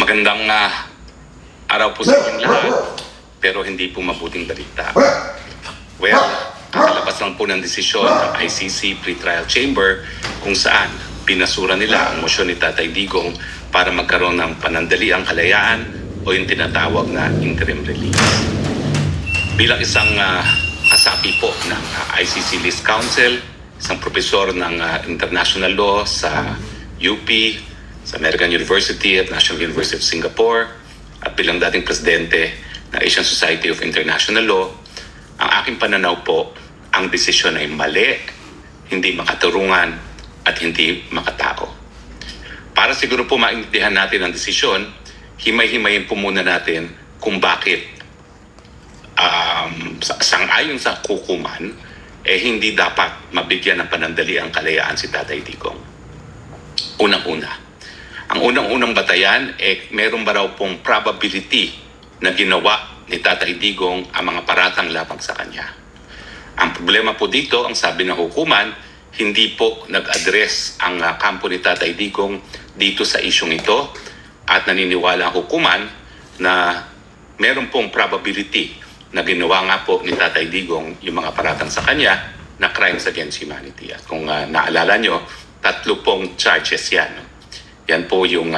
Magandang araw po sa inyong lahat, pero hindi po mabuting balita. Well, kakalabas lang po ng desisyon ng ICC Pre-Trial Chamber kung saan pinasura nila ang mosyon ni Tatay Digong para magkaroon ng panandaliang kalayaan o yung tinatawag na interim release. Bilang isang kasapi po ng ICC List Council, isang profesor ng international law sa UP, sa American University at National University of Singapore, at bilang dating presidente ng Asian Society of International Law, ang aking pananaw po, ang desisyon ay mali, hindi makaturungan at hindi makatao. Para siguro po maintindihan natin ang desisyon, himay-himayin po muna natin kung bakit sang-ayon sa hukuman, hindi dapat mabigyan ng panandali ang kalayaan si Tatay Digong. Unang-una, ang unang-unang batayan, meron ba raw pong probability na ginawa ni Tatay Digong ang mga paratang labang sa kanya. Ang problema po dito, ang sabi ng hukuman, hindi po nag-address ang kampo ni Tatay Digong dito sa isyong ito at naniniwala ang hukuman na meron pong probability na ginawa nga po ni Tatay Digong yung mga paratang sa kanya na crimes against humanity. At kung naalala nyo, 3 pong charges yan. Yan po yung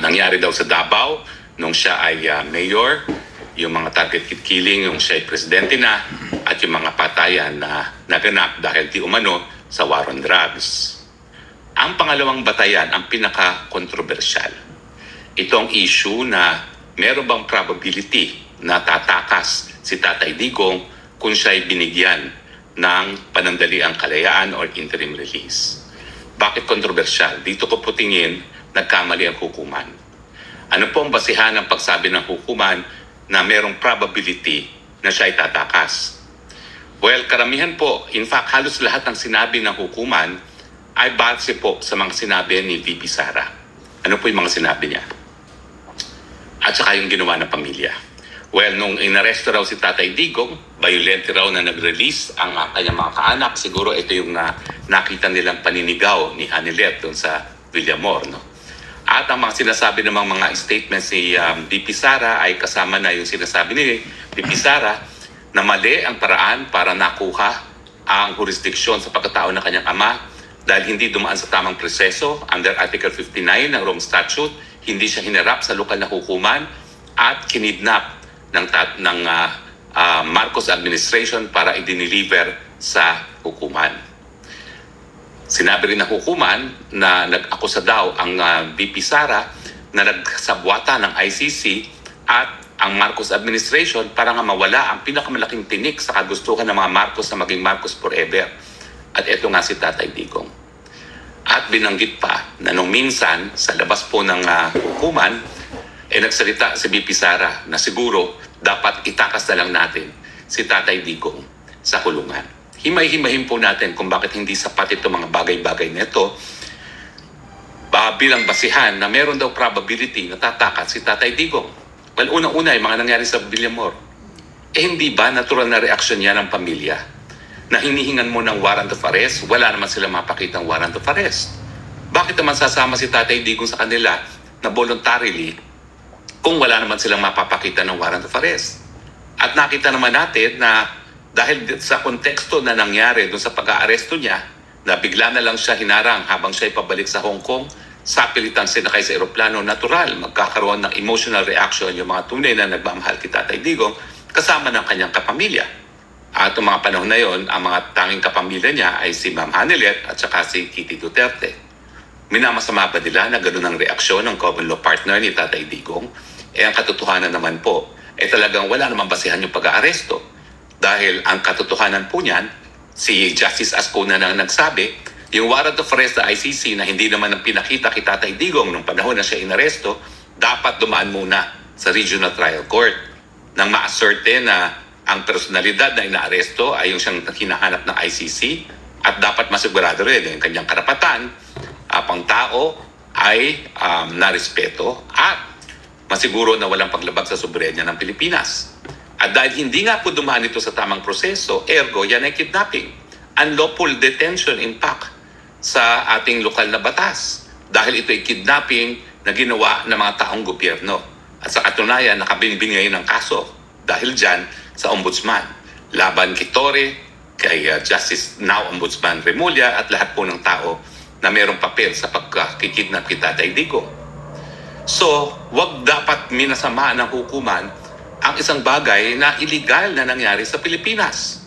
nangyari daw sa Davao nung siya ay mayor, yung mga target killing nung siya ay presidente na, at yung mga patayan na naganap dahil di umano sa war on drugs. Ang pangalawang batayan, ang pinaka-kontrobersyal. Itong issue na meron bang probability na tatakas si Tatay Digong kung siya ay binigyan ng panandaliang kalayaan or interim release. Bakit kontrobersyal? Dito ko po tingin, nagkamali ang hukuman. Ano po ang basihan ng pagsabi ng hukuman na merong probability na siya ay tatakas? Well, karamihan po, in fact, halos lahat ng sinabi ng hukuman ay base po sa mga sinabi ni VP Sara. Ano po yung mga sinabi niya? At saka yung ginawa ng pamilya. Well, nung inaresto raw si Tatay Digong, violent raw na nag-release ang kanyang mga kaanak. Siguro ito yung nakita nilang paninigaw ni Hanilet doon sa Villamor. No? At ang mga sinasabi ng mga statements ni VP Sara ay kasama na yung sinasabi ni VP Sara na mali ang paraan para nakuha ang jurisdiksyon sa pagkatao ng kanyang ama dahil hindi dumaan sa tamang proseso under Article 59 ng Rome Statute, hindi siya hinarap sa lokal na hukuman at kinidnap ng Marcos administration para i-deliver sa hukuman. Sinabi rin ng hukuman na nag-akusa daw ang VP Sara na nagsabwata ng ICC at ang Marcos administration para nga mawala ang pinakamalaking tinik sa kagustuhan ng mga Marcos na maging Marcos forever. At ito nga si Tatay Digong. At binanggit pa na nung minsan sa labas po ng hukuman, nagsalita si VP Sara na siguro dapat itakas na lang natin si Tatay Digong sa kulungan. Himay-himahin po natin kung bakit hindi sapat ito mga bagay-bagay na ito bilang basihan na meron daw probability na tatakas si Tatay Digong. Well, unang-una yung mga nangyari sa Villamor. Hindi ba natural na reaksyon yan ng pamilya na hinihingan mo ng warrant of arrest? Wala naman sila mapakitang warrant of arrest. Bakit naman sasama si Tatay Digong sa kanila na voluntarily kung wala naman silang mapapakita ng warrant of arrest? At nakita naman natin na dahil sa konteksto na nangyari doon sa pag-aaresto niya, na bigla na lang siya hinarang habang siya ay pabalik sa Hong Kong, sapilitan sinakay sa eroplano, natural, magkakaroon ng emotional reaction yung mga tunay na nagmamahal kay Tatay Digong kasama ng kanyang kapamilya. At ang mga panahon na yon, ang mga tanging kapamilya niya ay si Ma'am Hanilet at saka si Kitty Duterte. Minamasama ba nila na gano'n ang reaksyon ng common law partner ni Tatay Digong? Ang katotohanan naman po, talagang wala namang basihan yung pag-aaresto. Dahil ang katotohanan po niyan, si Justice Ascona na nagsabi, yung warrant of arrest sa ICC na hindi naman ang pinakita kay Tatay Digong nung panahon na siya inaresto, dapat dumaan muna sa Regional Trial Court nang ma-asserte na ang personalidad na inaaresto ay yung siyang hinahanap ng ICC at dapat masigurado rin yung kanyang karapatan pang tao ay narespeto at masiguro na walang paglabag sa soberenya ng Pilipinas. At dahil hindi nga po dumaan ito sa tamang proseso, ergo yan ay kidnapping. Unlawful detention impact sa ating lokal na batas. Dahil ito ay kidnapping, na ginawa ng mga taong gobyerno. At sa katunayan, nakabinbingay ng kaso dahil dyan sa ombudsman. Laban kay Torre, kay Justice Now Ombudsman Remulla at lahat po ng tao na mayroong papel sa pagkikidnap kay Tatay Digong. So, wag dapat minasama ng hukuman ang isang bagay na illegal na nangyari sa Pilipinas.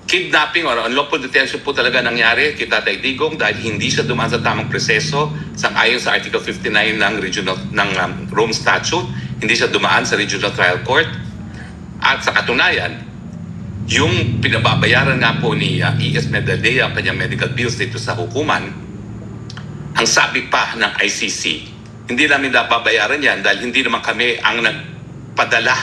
Kidnapping or unlawful detention po talaga nangyari kay Tatay Digong dahil hindi siya dumaan sa tamang proseso sang-ayon sa Article 59 ng Rome Statute. Hindi siya dumaan sa Regional Trial Court. At sa katunayan, yung pinababayaran nga po ni E.S. Medaldea ang kanyang medical bills dito sa hukuman, ang sabi pa ng ICC, hindi namin nababayaran yan dahil hindi naman kami ang nagpadala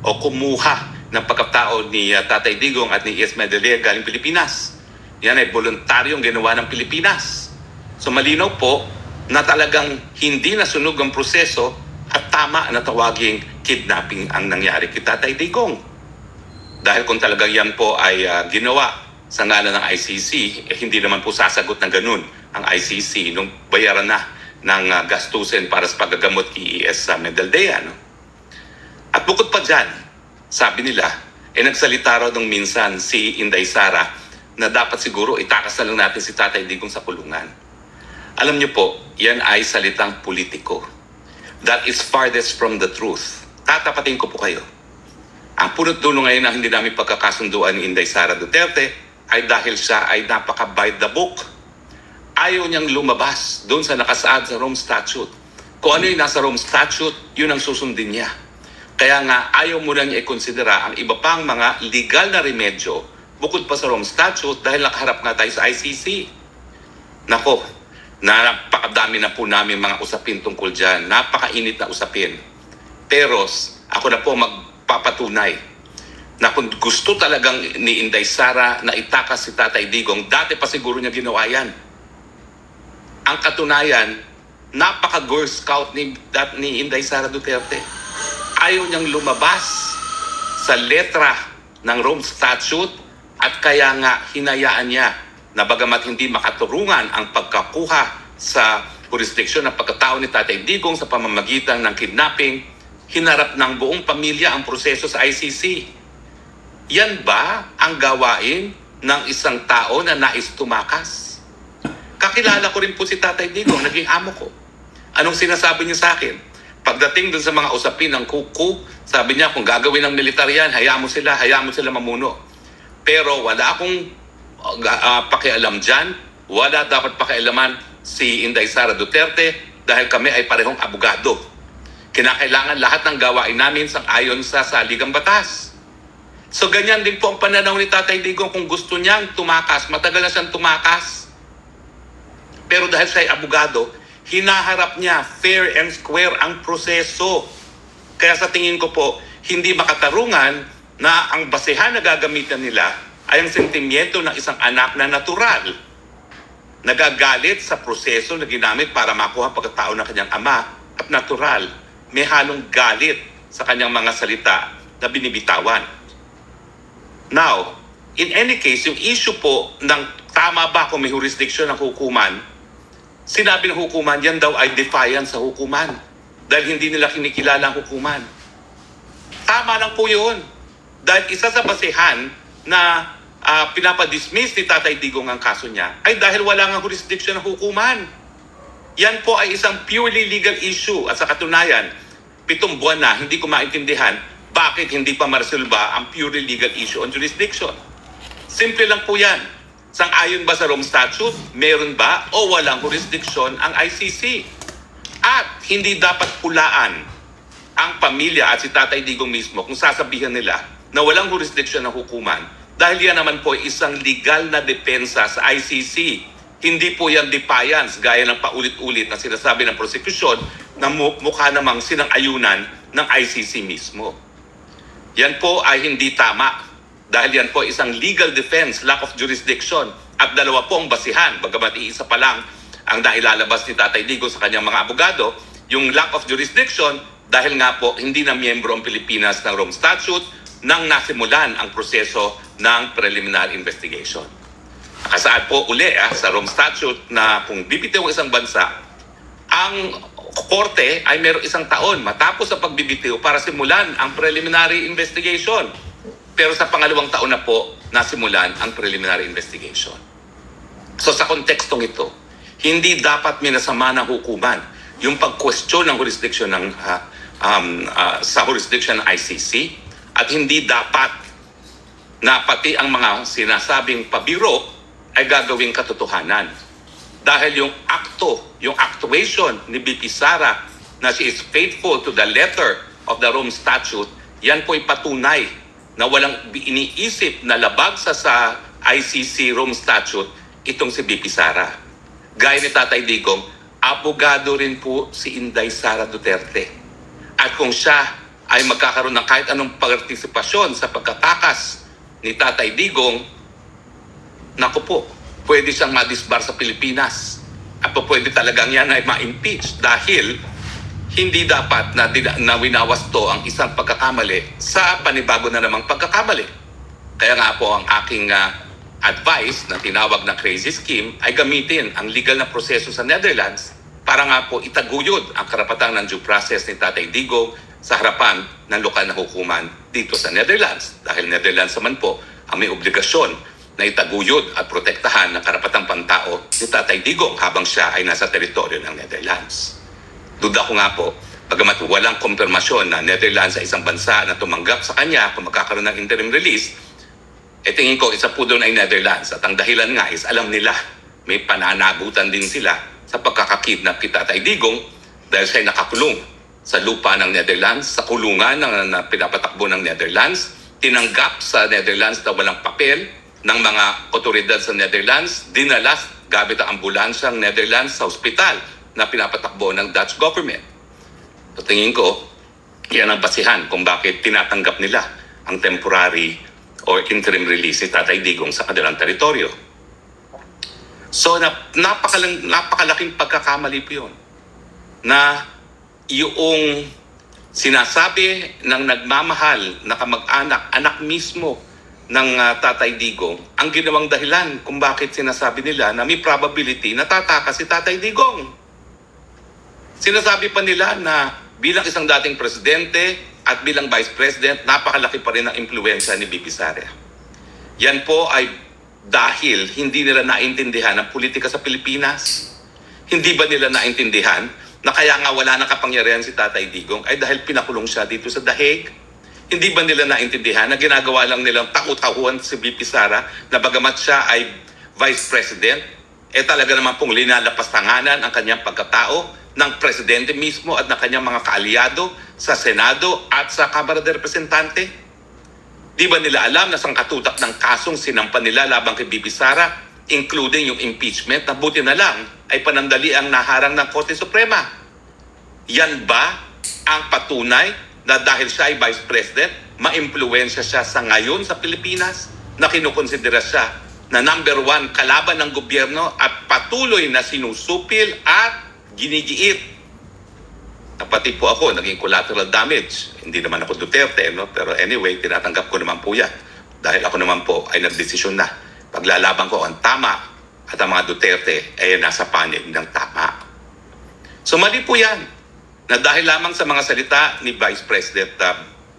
o kumuha ng pagkatao ni Tatay Digong at ni E.S. Medaldea galing Pilipinas. Yan ay voluntaryong ginawa ng Pilipinas. So malinaw po na talagang hindi nasunog ang proseso at tama na tawaging kidnapping ang nangyari kay Tatay Digong. Dahil kung talagang yan po ay ginawa sa ngalan ng ICC, hindi naman po sasagot ng ganun ang ICC nung bayaran na ng gastusin para sa paggagamot kay E.S. Medaldea. No? At bukod pa dyan, sabi nila, nagsalita raw nung minsan si Inday Sara na dapat siguro itakas na lang natin si Tatay Digong sa kulungan. Alam niyo po, yan ay salitang politiko. That is farthest from the truth. Tatapatin ko po kayo. Ang punot dulo ngayon na hindi namin pagkakasunduan ni Inday Sara Duterte ay dahil siya ay napaka-by the book. Ayaw niyang lumabas doon sa nakasaad sa Rome Statute. Kung ano yung nasa Rome Statute, yun ang susundin niya. Kaya nga, ayaw mo lang i-considera ang iba pang mga legal na remedyo bukod pa sa Rome Statute dahil nakaharap nga tayo sa ICC. Nako, napakadami na po namin mga usapin tungkol dyan. Napakainit na usapin. Pero ako na po magpapatunay na kung gusto talagang ni Inday Sara na itakas si Tatay Digong, dati pa siguro niya ginawa yan. Ang katunayan, napaka-Girl Scout ni Inday Sara Duterte. Ayaw niyang lumabas sa letra ng Rome Statute at kaya nga hinayaan niya na bagamat hindi makaturungan ang pagkakuha sa jurisdiksyon ng pagkatao ni Tatay Digong sa pamamagitan ng kidnapping, hinarap ng buong pamilya ang proseso sa ICC. Yan ba ang gawain ng isang tao na nais tumakas? Kakilala ko rin po si Tatay Digong, naging amo ko. Anong sinasabi niya sa akin? Pagdating dun sa mga usapin ng kuku, sabi niya kung gagawin ng militar yan, hayaan mo sila mamuno. Pero wala akong pakialam dyan, wala dapat pakialaman si Inday Sara Duterte dahil kami ay parehong abogado. Kinakailangan lahat ng gawain namin sang-ayon sa saligang batas. So ganyan din po ang pananaw ni Tatay Digong kung gusto niyang tumakas, matagal na siyang tumakas. Pero dahil siya ay abogado, hinaharap niya fair and square ang proseso. Kaya sa tingin ko po, hindi makatarungan na ang basehan na gagamitan nila ay ang sentimiento ng isang anak na natural. Nagagalit sa proseso na ginamit para makuha ang pagkatao ng kanyang ama at natural. May halong galit sa kanyang mga salita na binibitawan. Now, in any case, yung issue po ng tama ba kung may jurisdiction ng hukuman, sinabi ng hukuman, yan daw ay defiance sa hukuman dahil hindi nila kinikilala ang hukuman. Tama lang po yun. Dahil isa sa basehan na pinapadismiss ni Tatay Digong ang kaso niya ay dahil wala nga jurisdiction ng hukuman. Yan po ay isang purely legal issue. At sa katunayan, 7 buwan na hindi ko maintindihan bakit hindi pa maresolba ang purely legal issue on jurisdiction. Simple lang po yan. Sang-ayon ba sa Rome Statute? Meron ba o walang jurisdiction ang ICC? At hindi dapat pulaan ang pamilya at si Tatay Digong mismo kung sasabihan nila na walang jurisdiction ng hukuman dahil yan naman po ay isang legal na depensa sa ICC. Hindi po yan defiance gaya ng paulit-ulit na sinasabi ng prosecution na mukha namang sinang-ayunan ng ICC mismo. Yan po ay hindi tama. Dahil yan po isang legal defense, lack of jurisdiction, at dalawa po ang basihan, bagamat iisa pa lang ang nailalabas ni Tatay Digong sa kanyang mga abogado, yung lack of jurisdiction dahil nga po hindi na miyembro ang Pilipinas ng Rome Statute nang nasimulan ang proseso ng preliminary investigation. Nakasaad po uli sa Rome Statute na kung bibitiw ang isang bansa, ang korte ay meron 1 taon matapos ang pagbibitiw para simulan ang preliminary investigation. Pero sa pangalawang taon na po nasimulan ang preliminary investigation. So sa kontekstong ito, hindi dapat minasama ng hukuman yung pag-question ng jurisdiction ng sa jurisdiction ng ICC, at hindi dapat na pati ang mga sinasabing pabiro ay gagawing katotohanan. Dahil yung yung actuation ni BP Sara na she is faithful to the letter of the Rome Statute, yan po'y patunay na walang iniisip na labag sa ICC Rome Statute itong si BP Sara. Gaya ni Tatay Digong, abogado rin po si Inday Sara Duterte. At kung siya ay magkakaroon ng kahit anong partisipasyon sa pagkatakas ni Tatay Digong, naku po, pwede siyang madisbar sa Pilipinas. At po pwede talagang yan ay ma-impeach dahil hindi dapat na winawasto ang isang pagkakamali sa panibago na namang pagkakamali. Kaya nga po ang aking advice na tinawag na crazy scheme ay gamitin ang legal na proseso sa Netherlands para nga po itaguyod ang karapatan ng due process ni Tatay Digong sa harapan ng lokal na hukuman dito sa Netherlands. Dahil Netherlands naman po ang may obligasyon na itaguyod at protektahan ng karapatang pantao ni Tatay Digong habang siya ay nasa teritoryo ng Netherlands. Duda ko nga po, bagamat walang kumpirmasyon na Netherlands ay isang bansa na tumanggap sa kanya kung magkakaroon ng interim release, tingin ko isa po doon ay Netherlands. At ang dahilan nga is alam nila may pananagutan din sila sa pagkakakidnap kay Tatay Digong dahil siya ay nakakulong sa lupa ng Netherlands, sa kulungan na pinapatakbo ng Netherlands, tinanggap sa Netherlands na walang papel ng mga otoridad sa Netherlands, dinalas gamit ang ambulansyang Netherlands sa ospital na pinapatakbo ng Dutch government. So tingin ko, yan ang basihan kung bakit tinatanggap nila ang temporary or interim release ni Tatay Digong sa kanilang teritoryo. So napakalaking pagkakamali po yun na yung sinasabi ng nagmamahal na kamag-anak, anak mismo ng Tatay Digong, ang ginawang dahilan kung bakit sinasabi nila na may probability na tatakas si Tatay Digong. Sinasabi pa nila na bilang isang dating presidente at bilang vice president, napakalaki pa rin ang impluwensya ni BP Sara. Yan po ay dahil hindi nila naintindihan ang politika sa Pilipinas. Hindi ba nila naintindihan na kaya nga wala nang kapangyarihan si Tatay Digong ay dahil pinakulong siya dito sa The Hague? Hindi ba nila naintindihan na ginagawa lang nilang takot-takuan si BP Sara na bagamat siya ay vice president, talaga naman pong linalapastanganan ang kanyang pagkatao ng presidente mismo at ng kanyang mga kaalyado sa Senado at sa Kamara de Representante? Di ba nila alam na sangkatutak ng kasong sinampan nila labang kay BP Sara, including yung impeachment, na buti na lang ay panandali ang naharang ng Korte Suprema? Yan ba ang patunay na dahil siya ay Vice President, ma-impluwensya siya sa ngayon sa Pilipinas, na kinukonsidera siya na number 1 kalaban ng gobyerno at patuloy na sinusupil at ginigiit? Pati po ako, naging collateral damage. Hindi naman ako Duterte, no? Pero anyway, tinatanggap ko naman po yan. Dahil ako naman po ay nagdesisyon na. Paglalaban ko ang tama at ang mga Duterte ay nasa panig ng tama. So mali po yan. Na dahil lamang sa mga salita ni Vice President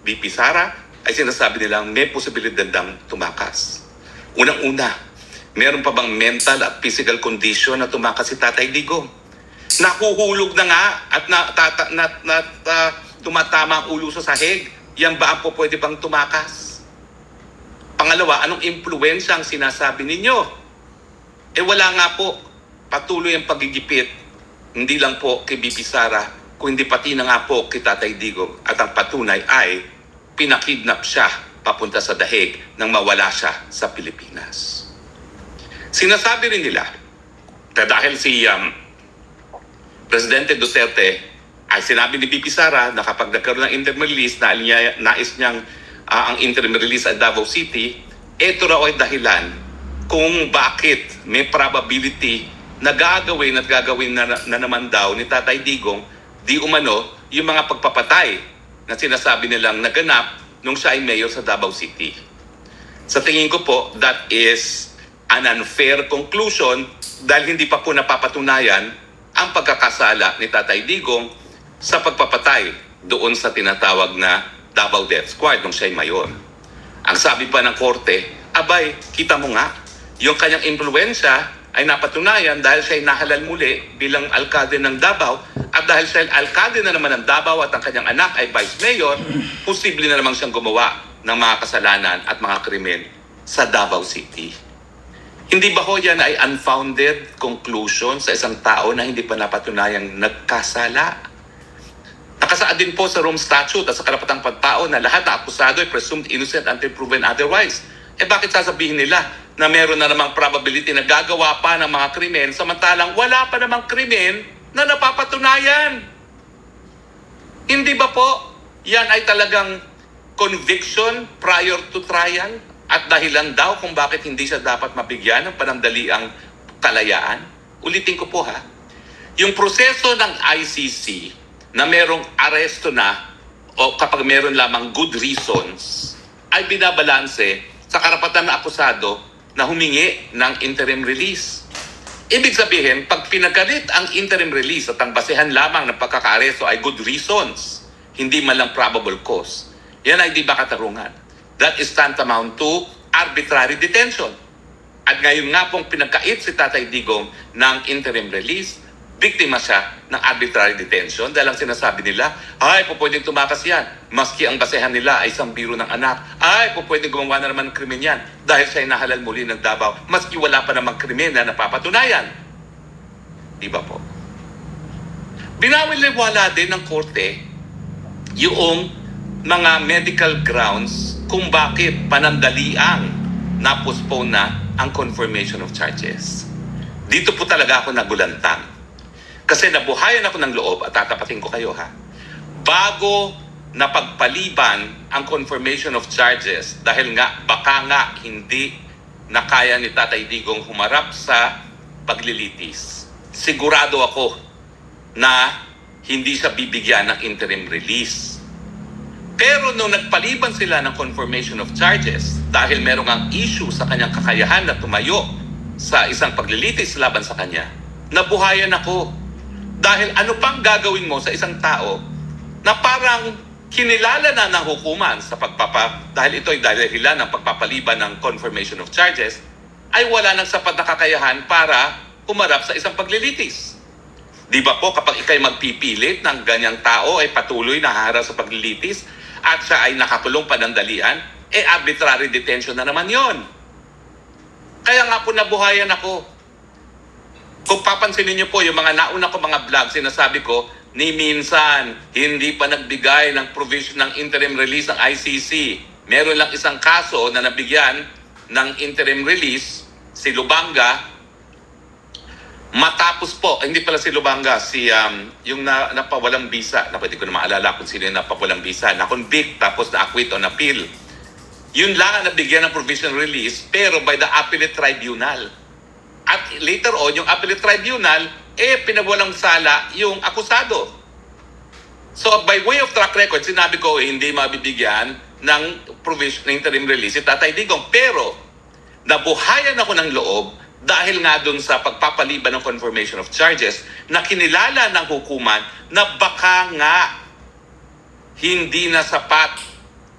BP Sara, ay sinasabi nilang may posibilidad ng tumakas. Unang-una, meron pa bang mental at physical condition na tumakas si Tatay Digong? Nahuhulog na nga at tumatama ang ulo sa sahig. Yan ba ang po pwede bang tumakas? Pangalawa, anong impluwensya ang sinasabi ninyo? Wala nga po. Patuloy ang pagigipit. Hindi lang po kay BP Sara, kung hindi pati na nga po kay Tatay Digong. At ang patunay ay pinakidnap siya papunta sa The Hague nang mawala siya sa Pilipinas. Sinasabi rin nila na dahil si Presidente Duterte ay sinabi ni BP Sara na kapag nagkaroon ng interim release na nais niyang ang interim release at Davao City, ito raw ay dahilan kung bakit may probability na gagawin na naman daw ni Tatay Digong di umano yung mga pagpapatay na sinasabi nilang naganap nung siya ay mayor sa Davao City. Sa tingin ko po, that is an unfair conclusion dahil hindi pa po napapatunayan ang pagkakasala ni Tatay Digong sa pagpapatay doon sa tinatawag na Davao Death Squad nung siya'y mayor. Ang sabi pa ng korte, abay, kita mo nga, yung kanyang impluensya ay napatunayan dahil siya'y nahalal muli bilang alkalde ng Davao, at dahil siya'y alkalde na naman ng Davao at ang kanyang anak ay vice mayor, posible na naman siyang gumawa ng mga kasalanan at mga krimen sa Davao City. Hindi ba ho yan ay unfounded conclusion sa isang tao na hindi pa napatunayang nagkasala? Nakasaad din po sa Rome Statute at sa karapatang pagtao na lahat na akusado ay presumed innocent until proven otherwise. Bakit sasabihin nila na meron na namang probability na gagawa pa ng mga krimen samantalang wala pa namang krimen na napapatunayan? Hindi ba po yan ay talagang conviction prior to trial at dahilan daw kung bakit hindi siya dapat mabigyan ng panandaliang kalayaan? Ulitin ko po ha, yung proseso ng ICC na merong aresto na o kapag meron lamang good reasons ay binabalanse sa karapatan na akusado na humingi ng interim release. Ibig sabihin, pag pinagalit ang interim release at ang basehan lamang ng pagkakaaresto ay good reasons, hindi man lang probable cause, yan ay di ba katarungan? That is tantamount to arbitrary detention. At ngayon nga pong pinagkait si Tatay Digong ng interim release, biktima siya ng arbitrary detention dahil ang sinasabi nila, ay, pwedeng tumakas yan. Maski ang basehan nila ay isang biro ng anak. Ay, pwedeng gumawa na naman ng krimen yan dahil siya ay nahalal muli ng Davao. Maski wala pa namang krimen na napapatunayan. Di ba po? Binawal-wala din ng korte yung mga medical grounds kung bakit panandaliang na-postpone na ang confirmation of charges. Dito po talaga ako nagulantang. Kasi nabuhayan ako ng loob at tatapatin ko kayo ha. Bago napagpaliban ang confirmation of charges dahil nga baka nga hindi na kaya ni Tatay Digong humarap sa paglilitis, sigurado ako na hindi siya bibigyan ng interim release. Pero nung nagpaliban sila ng confirmation of charges dahil merong ang issue sa kanyang kakayahan na tumayo sa isang paglilitis laban sa kanya, nabuhayan ako. Dahil ano pang gagawin mo sa isang tao na parang kinilala na ng hukuman sa dahil ito ay dahilan ng pagpapaliban ng confirmation of charges, ay wala nang sapat na kakayahan para humarap sa isang paglilitis. Di ba po kapag ikay magpipilit ng ganyang tao ay patuloy na haharap sa paglilitis at siya ay nakakulong panandalian, arbitrary detention na naman yon. Kaya nga po nabuhayan ako. Kung papansinin niyo po yung mga nauna ko mga vlog, sinasabi ko, ni minsan hindi pa nagbigay ng provision ng interim release ng ICC. Meron lang isang kaso na nabigyan ng interim release, si Lubanga, matapos po, hindi pala si Lubanga, yung napawalang visa, na pwede ko na maalala kung sino yung napawalang visa, na-convict tapos na-acquit on appeal. Yun lang ang nabigyan ng provision release, pero by the appellate tribunal. At later on, yung appellate tribunal, pinawalang sala yung akusado. So by way of track record, sinabi ko hindi mabibigyan ng provision ng interim release si Tatay Digong. Pero nabuhayan ako ng loob dahil nga dun sa pagpapaliban ng confirmation of charges na kinilala ng hukuman na baka nga hindi na sapat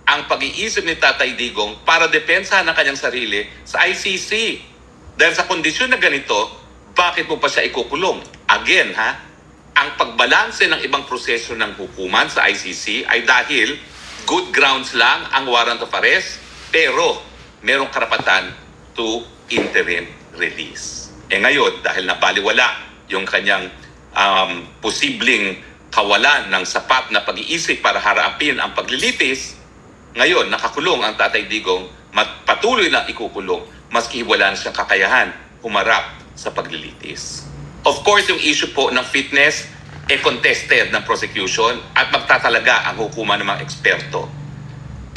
ang pag-iisip ni Tatay Digong para depensahan ang kanyang sarili sa ICC. Dahil sa kondisyon na ganito, bakit mo pa siya ikukulong? Again, ang pagbalanse ng ibang proseso ng hukuman sa ICC ay dahil good grounds lang ang warrant of arrest, pero merong karapatan to interim release. Ngayon, dahil nabaliwala yung kanyang posibleng kawalan ng sapat na pag-iisip para harapin ang paglilitis, ngayon, nakakulong ang Tatay Digong, patuloy na ikukulong maski wala na siyang kakayahan humarap sa paglilitis. Of course, yung issue po ng fitness contested ng prosecution at magtatalaga ang hukuman ng mga eksperto.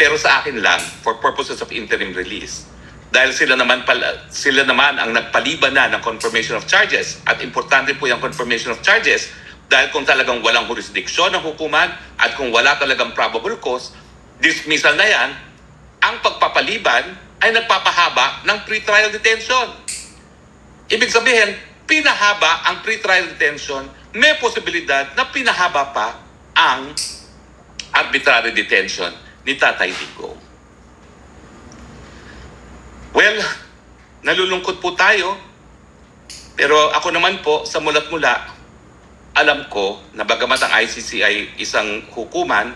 Pero sa akin lang, for purposes of interim release, dahil sila naman ang nagpaliban na ng confirmation of charges at importante po yung confirmation of charges dahil kung talagang walang jurisdiction ng hukuman at kung wala talagang probable cause, dismissal na yan, ang pagpapaliban ay nagpapahaba ng pre-trial detention. Ibig sabihin, pinahaba ang pre-trial detention, may posibilidad na pinahaba pa ang arbitrary detention ni Tatay Digong. Well, nalulungkot po tayo, pero ako naman po, sa mulat mula, alam ko na bagamat ang ICC ay isang hukuman,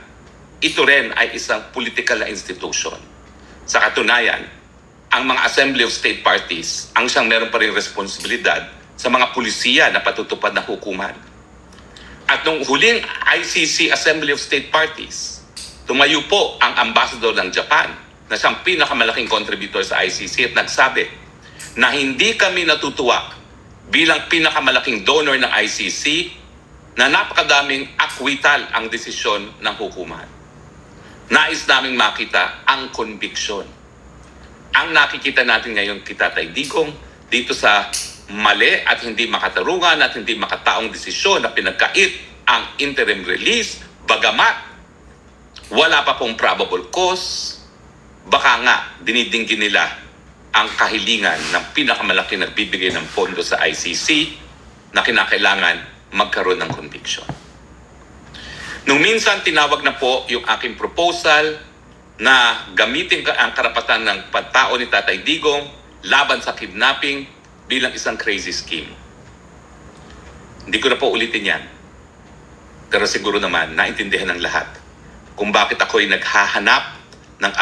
ito rin ay isang political na institution. Sa katunayan, ang mga Assembly of State Parties ang siyang meron pa rin responsibilidad sa mga pulisiya na patutupad na hukuman. At nung huling ICC Assembly of State Parties, tumayo po ang ambassador ng Japan na siyang pinakamalaking contributor sa ICC at nagsabi na hindi kami natutuwa bilang pinakamalaking donor ng ICC na napakadaming acquittal ang desisyon ng hukuman. Nais naming makita ang conviction. Ang nakikita natin ngayon kay Tatay Digong dito sa mali at hindi makatarungan at hindi makataong desisyon na pinagkait ang interim release, bagamat wala pa pong probable cause, baka nga dinidinggin nila ang kahilingan ng pinakamalaki nagbibigay ng pondo sa ICC na kinakailangan magkaroon ng conviction. Nung minsan tinawag na po yung aking proposal na gamitin ang karapatan ng pagtao ni Tatay Digong laban sa kidnapping bilang isang crazy scheme. Hindi ko na po ulitin yan. Pero siguro naman naintindihan ng lahat kung bakit ako ay naghahanap ng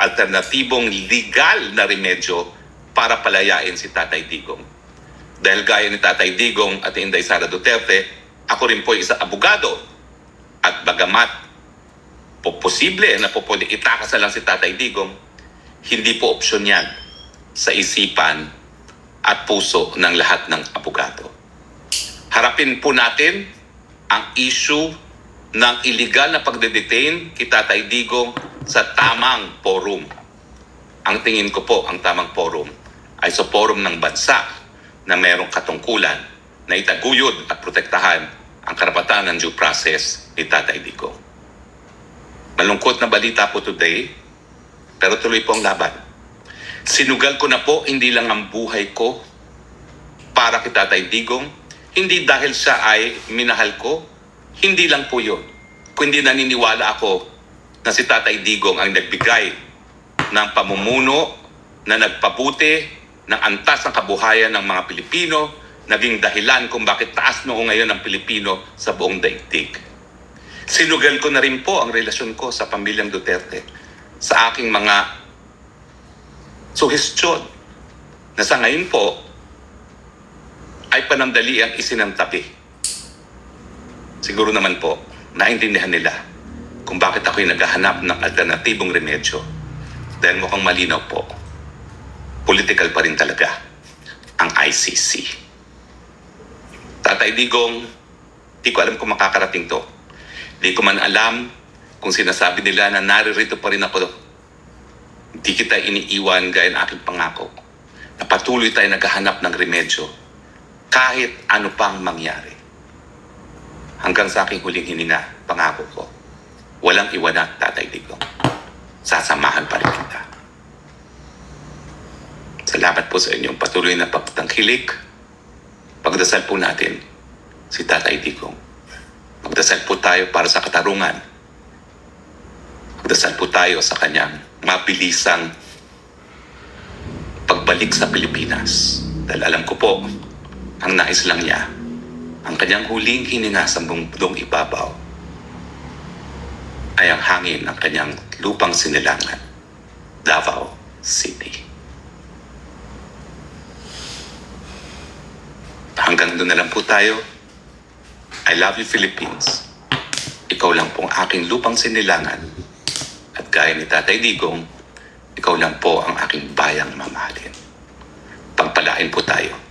alternatibong legal na remedyo para palayain si Tatay Digong. Dahil gaya ni Tatay Digong at Inday Sara Duterte, ako rin po ay isang abogado. At bagamat posible na po pwede itakas na lang si Tatay Digong, hindi po opsyon yan sa isipan at puso ng lahat ng abogado. Harapin po natin ang issue ng illegal na pagdedetain kay Tatay Digong sa tamang forum. Ang tingin ko po, ang tamang forum ay sa forum ng bansa na mayroong katungkulan na itaguyod at protektahan ang karapatan ng due process ni Tatay Digong. Malungkot na balita po today, pero tuloy po ang laban. Sinugal ko na po hindi lang ang buhay ko para kay Tatay Digong, hindi dahil siya ay minahal ko, hindi lang po yun. Kundi naniniwala ako na si Tatay Digong ang nagbigay ng pamumuno na nagpabuti ng antas ng kabuhayan ng mga Pilipino, naging dahilan kung bakit taas noong ngayon ang Pilipino sa buong daigdig. Sinugal ko na rin po ang relasyon ko sa pamilyang Duterte sa aking mga suhestyon na sa ngayon po ay panandali ang isinantabi. Siguro naman po, naintindihan nila kung bakit ako'y naghahanap ng alternatibong remedyo. Dahil mukhang malinaw po, political pa rin talaga ang ICC. Tatay Digong, di ko alam kung makakarating to. Di ko man alam kung sinasabi nila na naririto pa rin ako. Di kita iniiwan gaya ng aking pangako na patuloy tayo naghahanap ng remedyo kahit ano pang mangyari. Hanggang sa aking huling hininga, pangako ko, walang iwanan, Tatay Digong. Sasamahan pa rin kita. Salamat po sa inyong patuloy na pagtangkilik. Pagdasal po natin si Tatay Digong. Magdasal po tayo para sa katarungan. Magdasal po tayo sa kanyang mabilisang pagbalik sa Pilipinas. Dahil alam ko po, ang nais lang niya, ang kanyang huling hininga sa mundong ibabaw ay ang hangin ng kanyang lupang sinilangan, Davao City. Hanggang doon na lang po tayo. I love you, Philippines. Ikaw lang pong aking lupang sinilangan. At gaya ni Tatay Digong, ikaw lang po ang aking bayang mamahalin. Pagpalain po tayo